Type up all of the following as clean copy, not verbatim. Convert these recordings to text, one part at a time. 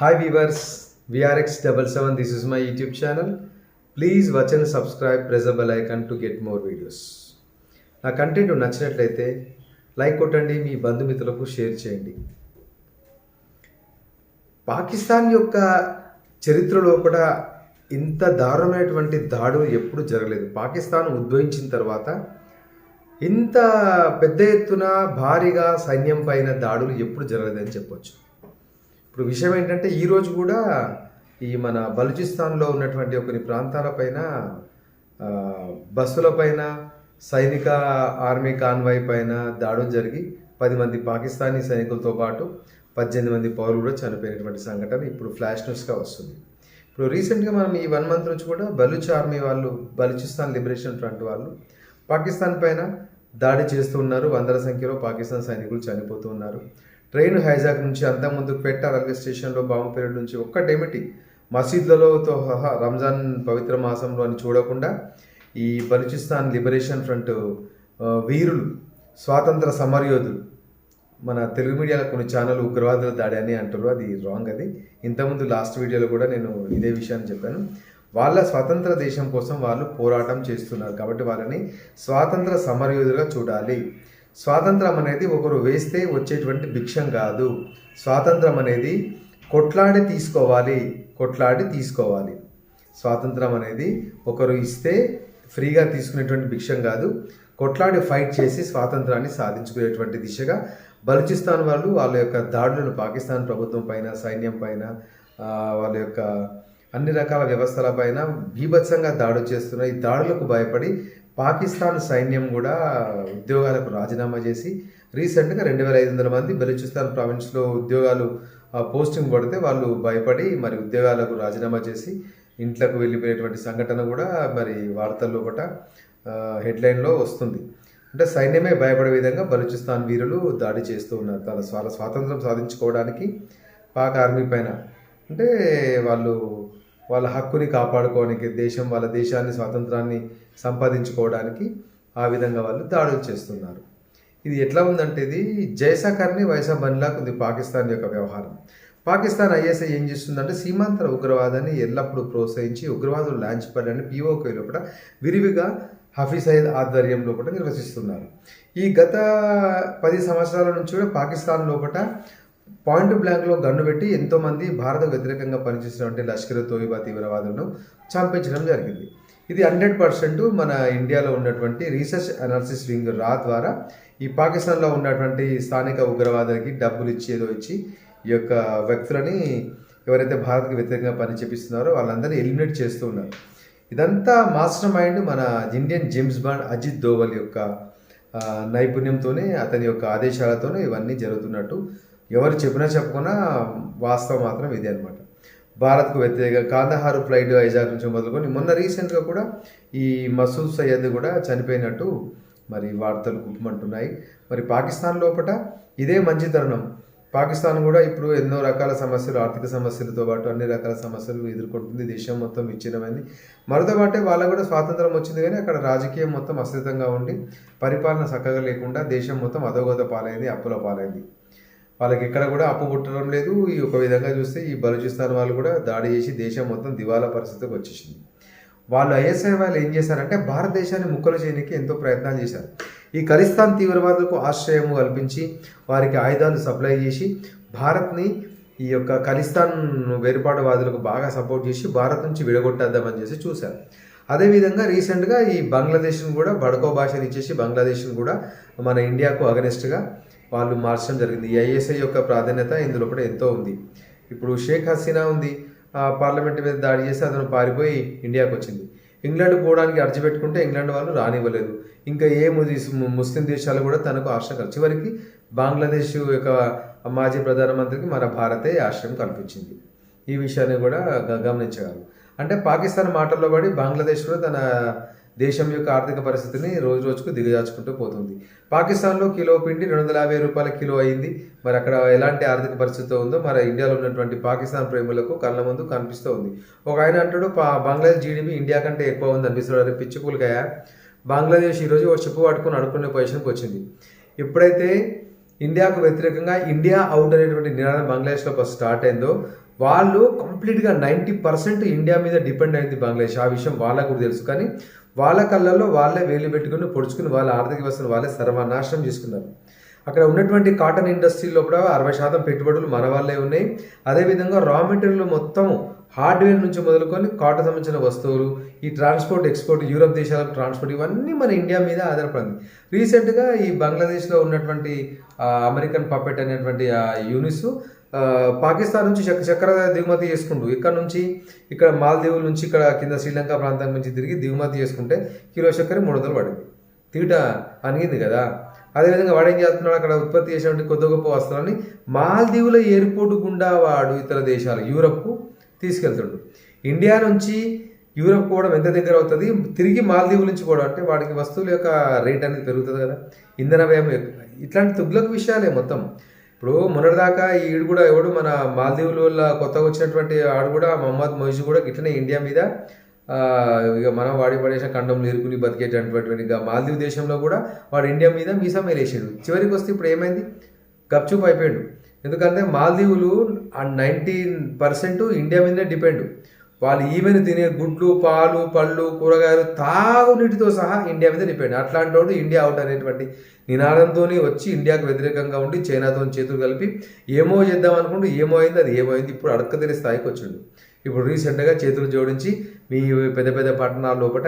Hi viewers, VRX77, this is my YouTube channel. Please watch and subscribe, press the bell icon to get more videos. నా content నచ్చినట్లయితే like కొట్టండి, మీ బంధుమిత్రులకు share చేయండి. పాకిస్తాన్ యొక్క చరిత్రలో కూడా ఇంత దారుణమైనటువంటి దాడులు ఎప్పుడు జరగలేదు. పాకిస్తాన్ ఉద్భవించిన తర్వాత ఇంత పెద్ద ఎత్తున భారీగా సైన్యం పైన దాడులు ఎప్పుడు జరగలేదని చెప్పొచ్చు. ఇప్పుడు విషయం ఏంటంటే ఈరోజు కూడా ఈ మన బలూచిస్తాన్లో ఉన్నటువంటి కొన్ని ప్రాంతాలపైన బస్సులపైన సైనిక ఆర్మీ కాన్వాయ్ పైన దాడులు జరిగి 10 మంది పాకిస్తానీ సైనికులతో పాటు 18 మంది పౌరులు కూడా చనిపోయినటువంటి సంఘటన ఇప్పుడు ఫ్లాష్ న్యూస్గా వస్తుంది. ఇప్పుడు రీసెంట్గా మనం ఈ 1 మంత్ నుంచి కూడా బలూచ్ ఆర్మీ వాళ్ళు, బలూచిస్తాన్ లిబరేషన్ ఫ్రంట్ వాళ్ళు పాకిస్తాన్ పైన దాడి చేస్తూ ఉన్నారు. వందల సంఖ్యలో పాకిస్తాన్ సైనికులు చనిపోతూ ఉన్నారు. ట్రైన్ హైజాక్ నుంచి అంతకుముందు పెట్ట రైల్వే స్టేషన్లో బాంబు పేలుడు నుంచి ఒక్కటేమిటి మసీద్లతో సహా రంజాన్ పవిత్ర మాసంలో అని చూడకుండా ఈ బలూచిస్తాన్ లిబరేషన్ ఫ్రంట్ వీరులు, స్వాతంత్ర సమరయోధులు, మన తెలుగు మీడియాలో కొన్ని ఛానల్ ఉగ్రవాదుల దాడి అని అంటారు, అది రాంగ్. అది ఇంతకుముందు లాస్ట్ వీడియోలో కూడా నేను ఇదే విషయాన్ని చెప్పాను. వాళ్ళ స్వతంత్ర దేశం కోసం వాళ్ళు పోరాటం చేస్తున్నారు కాబట్టి వాళ్ళని స్వాతంత్ర సమరయోధులుగా చూడాలి. స్వాతంత్రం అనేది ఒకరు వేస్తే వచ్చేటువంటి భిక్షం కాదు. స్వాతంత్రం అనేది కొట్లాడి తీసుకోవాలి. స్వాతంత్రం అనేది ఒకరు ఇస్తే ఫ్రీగా తీసుకునేటువంటి భిక్షం కాదు. కొట్లాడి ఫైట్ చేసి స్వాతంత్రాన్ని సాధించుకునేటువంటి దిశగా బలూచిస్తాన్ వాళ్ళు వాళ్ళ యొక్క దాడులను పాకిస్తాన్ ప్రభుత్వం పైన, సైన్యం పైన, వాళ్ళ యొక్క అన్ని రకాల వ్యవస్థల పైన బీభత్సంగా దాడులు చేస్తున్న ఈ దాడులకు భయపడి పాకిస్తాన్ సైన్యం కూడా ఉద్యోగాలకు రాజీనామా చేసి రీసెంట్గా 2500 మంది బలూచిస్తాన్ ప్రావిన్స్లో ఉద్యోగాలు పోస్టింగ్ పడితే వాళ్ళు భయపడి మరి ఉద్యోగాలకు రాజీనామా చేసి ఇంట్లోకి వెళ్ళిపోయేటువంటి సంఘటన కూడా మరి వార్తల్లో ఒకట హెడ్లైన్లో వస్తుంది. అంటే సైన్యమే భయపడే విధంగా బలూచిస్తాన్ వీరులు దాడి చేస్తూ ఉన్నారు తన స్వాతంత్రం సాధించుకోవడానికి పాక్ ఆర్మీ పైన. అంటే వాళ్ళ హక్కుని కాపాడుకోవడానికి, వాళ్ళ దేశాన్ని, స్వాతంత్రాన్ని సంపాదించుకోవడానికి ఆ విధంగా వాళ్ళు దాడులు చేస్తున్నారు. ఇది ఎట్లా ఉందంటే ఇది జైసా కర్ని వైసా బన్లాగా ఉంది పాకిస్తాన్ యొక్క వ్యవహారం. పాకిస్తాన్ ఐఎస్ఐ ఏం చేస్తుందంటే సీమాంతర ఉగ్రవాదాన్ని ఎల్లప్పుడూ ప్రోత్సహించి ఉగ్రవాదులు లాంచ్ పడని POK లోపల విరివిగా హఫీజ్ సయీద్ ఆధ్వర్యం లోపల నిర్వహిస్తున్నారు. ఈ గత 10 సంవత్సరాల నుంచి కూడా పాకిస్తాన్ లోపల పాయింట్ బ్లాంక్లో గన్ను పెట్టి ఎంతోమంది భారతకు వ్యతిరేకంగా పనిచేసినటువంటి లష్కర్ తోయిబా తీవ్రవాదులను చంపించడం జరిగింది. ఇది 100% మన ఇండియాలో ఉన్నటువంటి రీసెర్చ్ అనాలిసిస్ వింగ్ రా ద్వారా ఈ పాకిస్తాన్లో ఉన్నటువంటి స్థానిక ఉగ్రవాదానికి డబ్బులు ఇచ్చి ఈ యొక్క వ్యక్తులని ఎవరైతే భారత్కి వ్యతిరేకంగా పని చేపిస్తున్నారో వాళ్ళందరినీ ఎలిమినేట్ చేస్తూ ఉన్నారు. ఇదంతా మాస్టర్ మైండ్ మన Indian James Bond Ajit Doval యొక్క నైపుణ్యంతోనే, అతని యొక్క ఆదేశాలతోనే ఇవన్నీ జరుగుతున్నట్టు ఎవరు చెప్పకున్నా వాస్తవం మాత్రం ఇదే అనమాట. భారత్కు వ్యతిరేక కాందహారు ఫ్లైట్ హైజాక్ నుంచి మొదలుకొని మొన్న రీసెంట్గా కూడా ఈ మసూద్ సయ్యద్ కూడా చనిపోయినట్టు మరి వార్తలు గుప్పమంటున్నాయి. మరి పాకిస్తాన్ లోపల ఇదే మంచి తరుణం. పాకిస్తాన్ కూడా ఇప్పుడు ఎన్నో రకాల సమస్యలు, ఆర్థిక సమస్యలతో పాటు అన్ని రకాల సమస్యలు ఎదుర్కొంటుంది. దేశం మొత్తం విచ్ఛిన్నమైంది. మరొక పాటే వాళ్ళకు కూడా స్వాతంత్రం వచ్చింది, కానీ అక్కడ రాజకీయం మొత్తం అస్థిరంగా ఉండి పరిపాలన చక్కగా లేకుండా దేశం మొత్తం అధోగత పాలైంది, అప్పుల పాలైంది. వాళ్ళకి ఎక్కడ కూడా అప్పు పుట్టడం లేదు. ఈ ఒక విధంగా చూస్తే ఈ బలూచిస్తాన్ వాళ్ళు కూడా దాడి చేసి దేశం మొత్తం దివాలా పరిస్థితికి వచ్చేసింది. వాళ్ళు ఐఎస్ఐ వాళ్ళు ఏం చేశారంటే భారతదేశాన్ని ముక్కలు చేయడానికి ఎంతో ప్రయత్నాలు చేశారు. ఈ ఖలిస్తాన్ తీవ్రవాదులకు ఆశ్రయం కల్పించి వారికి ఆయుధాలు సప్లై చేసి భారత్ని ఈ యొక్క ఖలిస్తాన్ వేరుపాటువాదులకు బాగా సపోర్ట్ చేసి భారత్ నుంచి విడగొట్టేద్దామని చేసి చూశారు. అదేవిధంగా రీసెంట్గా ఈ బంగ్లాదేశ్ను కూడా బడకో భాషను ఇచ్చేసి బంగ్లాదేశ్ను కూడా మన ఇండియాకు అగనెస్ట్గా వాళ్ళు మార్చడం జరిగింది. ఈ ఐఎస్ఐ యొక్క ప్రాధాన్యత ఇందులో కూడా ఎంతో ఉంది. ఇప్పుడు షేక్ హసీనా ఉంది, పార్లమెంట్ మీద దాడి చేసి అతను పారిపోయి ఇండియాకు వచ్చింది. ఇంగ్లాండ్ పోవడానికి అర్జీ పెట్టుకుంటే ఇంగ్లాండ్ వాళ్ళు రానివ్వలేదు. ఇంకా ముస్లిం దేశాలు కూడా తనకు ఆశ్రయం, చివరికి బంగ్లాదేశ్ యొక్క మాజీ ప్రధానమంత్రికి మన భారతే ఆశ్రయం కల్పించింది. ఈ విషయాన్ని కూడా గమనించగలరు. అంటే పాకిస్తాన్ మాటల్లో పడి బంగ్లాదేశ్ కూడా తన దేశం యొక్క ఆర్థిక పరిస్థితిని రోజు రోజుకు దిగజార్చుకుంటూ పోతుంది. పాకిస్తాన్లో కిలో పిండి 250 రూపాయల కిలో అయింది. మరి అక్కడ ఎలాంటి ఆర్థిక పరిస్థితి ఉందో మన ఇండియాలో ఉన్నటువంటి పాకిస్తాన్ ప్రేములకు కళ్ళ ముందు కనిపిస్తూ ఉంది. ఒక ఆయన అంటాడు బంగ్లాదేశ్ GDP ఇండియా కంటే ఎక్కువ ఉంది అనిపిస్తున్నాడు. పిచ్చుకూలకాయ బంగ్లాదేశ్ ఈరోజు ఒక చెప్పు పట్టుకుని అడుక్కునే పొజిషన్కి వచ్చింది. ఎప్పుడైతే ఇండియాకు వ్యతిరేకంగా ఇండియా అవుట్ అనేటువంటి నినాదం బంగ్లాదేశ్లో స్టార్ట్ అయిందో వాళ్ళు కంప్లీట్గా 90% ఇండియా మీద డిపెండ్ అయింది బంగ్లాదేశ్. ఆ విషయం వాళ్ళకు కూడా తెలుసు. కానీ వాళ్ళ కళ్ళల్లో వాళ్ళే వేలు పెట్టుకుని పొడుచుకుని వాళ్ళ ఆర్థిక వ్యవస్థను వాళ్ళే సర్వనాశనం చేసుకున్నారు. అక్కడ ఉన్నటువంటి కాటన్ ఇండస్ట్రీలో కూడా 60% పెట్టుబడులు మన వాళ్ళే ఉన్నాయి. అదేవిధంగా రా మెటీరియల్ మొత్తం హార్డ్వేర్ నుంచి మొదలుకొని కాటన్ సంబంధించిన వస్తువులు, ఈ ట్రాన్స్పోర్ట్ ఎక్స్పోర్ట్, యూరప్ దేశాలకు ట్రాన్స్పోర్ట్, ఇవన్నీ మన ఇండియా మీద ఆధారపడింది. రీసెంట్గా ఈ బంగ్లాదేశ్లో ఉన్నటువంటి అమెరికన్ పప్పెట్ అనేటువంటి యూనిస్ పాకిస్తాన్ నుంచి చక్కెర దిగుమతి చేసుకుంటూ ఇక్కడ మాల్దీవుల నుంచి ఇక్కడ కింద శ్రీలంక ప్రాంతం నుంచి తిరిగి దిగుమతి చేసుకుంటే కిలో చక్కెర 300 పడింది. తీట అనిగింది కదా. అదేవిధంగా వాడు ఏం చేస్తున్నాడు, అక్కడ ఉత్పత్తి చేసినటువంటి కొద్ది గొప్ప వస్తువులని మాల్దీవుల ఎయిర్పోర్ట్ గుండా వాడు ఇతర దేశాలు యూరప్కు తీసుకెళ్తుండు. ఇండియా నుంచి యూరప్ పోవడం ఎంత దగ్గర అవుతుంది, తిరిగి మాల్దీవుల నుంచి పోవడం అంటే వాడికి వస్తువుల యొక్క రేట్ అనేది పెరుగుతుంది కదా, ఇంధన వ్యయం. ఇట్లాంటి తుగ్లక్ విషయాలే మొత్తం. ఇప్పుడు మొన్నటిదాకా ఈడు కూడా ఎవడు మన మాల్దీవుల వల్ల కొత్తగా వచ్చినటువంటి ఆడు కూడా మహమ్మద్ మొయిజ్ కూడా ఇట్లనే ఇండియా మీద ఇక మనం వాడి పడేసిన కండంలు ఎరుకుని బతికేటటువంటి మాల్దీవ్ దేశంలో కూడా వాడు ఇండియా మీద మీసా మేలేసాడు. చివరికి వస్తే ఇప్పుడు ఏమైంది, గప్చూప్ అయిపోయాడు. ఎందుకంటే మాల్దీవులు 90% ఇండియా మీదనే డిపెండ్. వాళ్ళు ఈవెన్ తినే గుడ్లు, పాలు, పళ్ళు, కూరగాయలు, తాగునీటితో సహా ఇండియా మీద డిపెండ్. అట్లాంటి వాడు ఇండియా అవుట్ అనేటువంటి నినాదంతో వచ్చి ఇండియాకు వ్యతిరేకంగా ఉండి చైనాతో చేతులు కలిపి ఏమో చేద్దాం అనుకుంటూ ఏమో అయింది, అది ఏమైంది, ఇప్పుడు అడక్క తెలియ స్థాయికి వచ్చిండు. ఇప్పుడు రీసెంట్గా చేతులు జోడించి మీ పెద్ద పెద్ద పట్టణాల లోపల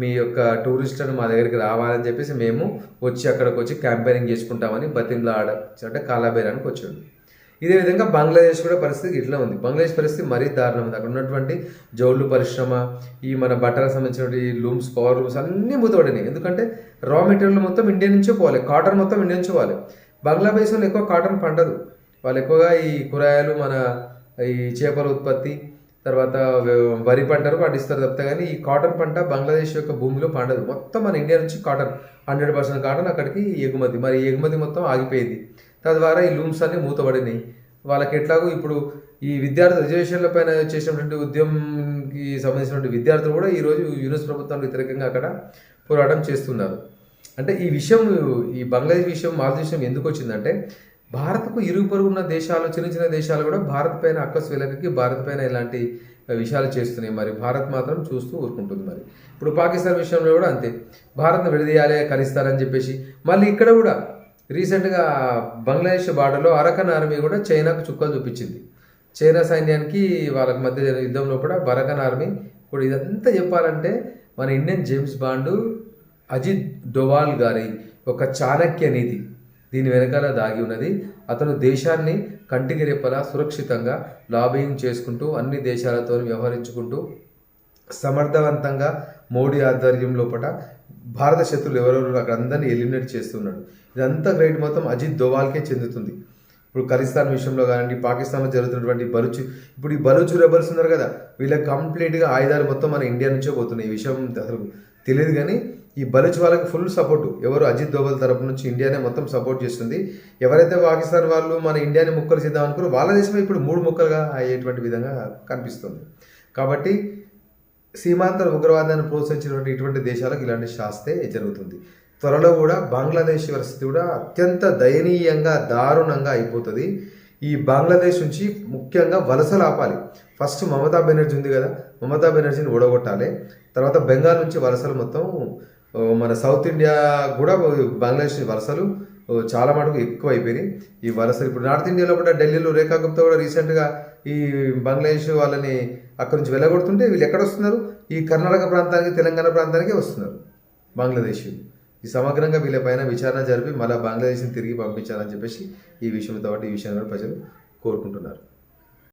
మీ యొక్క టూరిస్టులను మా దగ్గరికి రావాలని చెప్పేసి మేము వచ్చి అక్కడికి వచ్చి క్యాంపెయినింగ్ చేసుకుంటామని బతిన్లాడ అంటే కాలాబేరానికి వచ్చాడు. ఇదే విధంగా బంగ్లాదేశ్ కూడా పరిస్థితి ఇట్లా ఉంది. బంగ్లాదేశ్ పరిస్థితి మరీ దారుణం ఉంది. అక్కడ ఉన్నటువంటి జౌళ్ళు పరిశ్రమ, ఈ మన బట్టలకు సంబంధించినటువంటి లూమ్స్, పవర్ లూమ్స్ అన్నీ మూతపడినాయి. ఎందుకంటే రా మెటీరియల్ మొత్తం ఇండియా నుంచే పోవాలి, కాటన్ మొత్తం ఇండియా నుంచి పోవాలి. బంగ్లాదేశ్లో ఎక్కువ కాటన్ పండదు. వాళ్ళు ఎక్కువగా ఈ కూరగాయలు, మన ఈ చేపల ఉత్పత్తి, తర్వాత వరి పంటను పండిస్తారు తప్పితే కానీ ఈ కాటన్ పంట బంగ్లాదేశ్ యొక్క భూమిలో పండదు. మొత్తం మన ఇండియా నుంచి కాటన్ 100% కాటన్ అక్కడికి ఎగుమతి. మరి ఎగుమతి మొత్తం ఆగిపోయింది. తద్వారా ఈ లూమ్స్ అన్ని మూతపడినాయి. వాళ్ళకి ఎట్లాగో ఇప్పుడు ఈ విద్యార్థుల రిజర్వేషన్ల పైన చేసినటువంటి ఉద్యమంకి సంబంధించినటువంటి విద్యార్థులు కూడా ఈరోజు యూనిస్ ప్రభుత్వానికి వ్యతిరేకంగా అక్కడ పోరాటం చేస్తున్నారు. అంటే ఈ విషయం, ఈ బంగ్లాదేశ్ విషయం, మాల్దీవ్ విషయం ఎందుకు వచ్చిందంటే భారత్కు ఇరుగు పొరుగున్న దేశాలు, చిన్న చిన్న దేశాలు కూడా భారత్ పైన అక్కసు వెలకకి భారత్ పైన ఇలాంటి విషయాలు చేస్తున్నాయి. మరి భారత్ మాత్రం చూస్తూ ఊరుకుంటుంది. మరి ఇప్పుడు పాకిస్తాన్ విషయంలో కూడా అంతే, భారత్ను విడదీయాలి, కలిస్తారని చెప్పేసి మళ్ళీ ఇక్కడ కూడా రీసెంట్గా బంగ్లాదేశ్ బార్డర్లో అరకన్ ఆర్మీ కూడా చైనాకు చుక్కలు చూపించింది. చైనా సైన్యానికి వాళ్ళకి మధ్య యుద్ధంలో కూడా అరకన్ ఆర్మీ కూడా. ఇదంతా చెప్పాలంటే మన Indian James Bond Ajit Doval గారి ఒక చాణక్య నీతి దీని వెనకాల దాగి ఉన్నది. అతను దేశాన్ని కంటికి రెప్పలా సురక్షితంగా లాబింగ్ చేసుకుంటూ అన్ని దేశాలతో వ్యవహరించుకుంటూ సమర్థవంతంగా మోడీ ఆధ్వర్యం లోపల భారత శత్రువులు ఎవరెవరు అక్కడ అందరినీ ఎలిమినేట్ చేస్తున్నాడు. ఇదంతా గ్రేట్ మొత్తం అజిత్ దోవాల్కే చెందుతుంది. ఇప్పుడు ఖలిస్తాన్ విషయంలో కానివ్వండి, పాకిస్తాన్లో జరుగుతున్నటువంటి ఇప్పుడు ఈ బలూచ్ రెబల్స్ ఉన్నారు కదా, వీళ్ళకి కంప్లీట్గా ఆయుధాలు మొత్తం మన ఇండియా నుంచే పోతున్నాయి. ఈ విషయం అసలు తెలియదు. కానీ ఈ బలూచ్ వాళ్ళకి ఫుల్ సపోర్టు ఎవరు, అజిత్ దోవల్ తరపు నుంచి ఇండియానే మొత్తం సపోర్ట్ చేస్తుంది. ఎవరైతే పాకిస్తాన్ వాళ్ళు మన ఇండియాని ముక్కలు చేద్దాం అనుకున్నారో వాళ్ళ దేశమే ఇప్పుడు 3 ముక్కలుగా అయ్యేటువంటి విధంగా కనిపిస్తుంది. కాబట్టి సీమాంతర ఉగ్రవాదాన్ని ప్రోత్సహించినటువంటి ఇటువంటి దేశాలకు ఇలాంటి శాస్తే జరుగుతుంది. త్వరలో కూడా బంగ్లాదేశ్ పరిస్థితి కూడా అత్యంత దయనీయంగా, దారుణంగా అయిపోతుంది. ఈ బంగ్లాదేశ్ నుంచి ముఖ్యంగా వలసలు ఆపాలి. ఫస్ట్ మమతా బెనర్జీ ఉంది కదా, మమతా బెనర్జీని ఓడగొట్టాలి. తర్వాత బెంగాల్ నుంచి వలసలు మొత్తం మన సౌత్ ఇండియా కూడా బంగ్లాదేశ్ వలసలు చాలా మటుకు ఎక్కువ అయిపోయినాయి. ఈ వలసలు ఇప్పుడు నార్త్ ఇండియాలో కూడా ఢిల్లీలో రేఖా గుప్తా కూడా రీసెంట్గా ఈ బంగ్లాదేశ్ వాళ్ళని అక్కడి నుంచి వెళ్ళగొడుతుంటే వీళ్ళు ఎక్కడ వస్తున్నారు, ఈ కర్ణాటక ప్రాంతానికి, తెలంగాణ ప్రాంతానికే వస్తున్నారు బంగ్లాదేశ్. ఈ సమగ్రంగా వీళ్ళపైన విచారణ జరిపి మళ్ళీ బంగ్లాదేశ్ని తిరిగి పంపించాలని చెప్పేసి ఈ విషయంతో పాటు ఈ విషయంలో ప్రజలు కోరుకుంటున్నారు.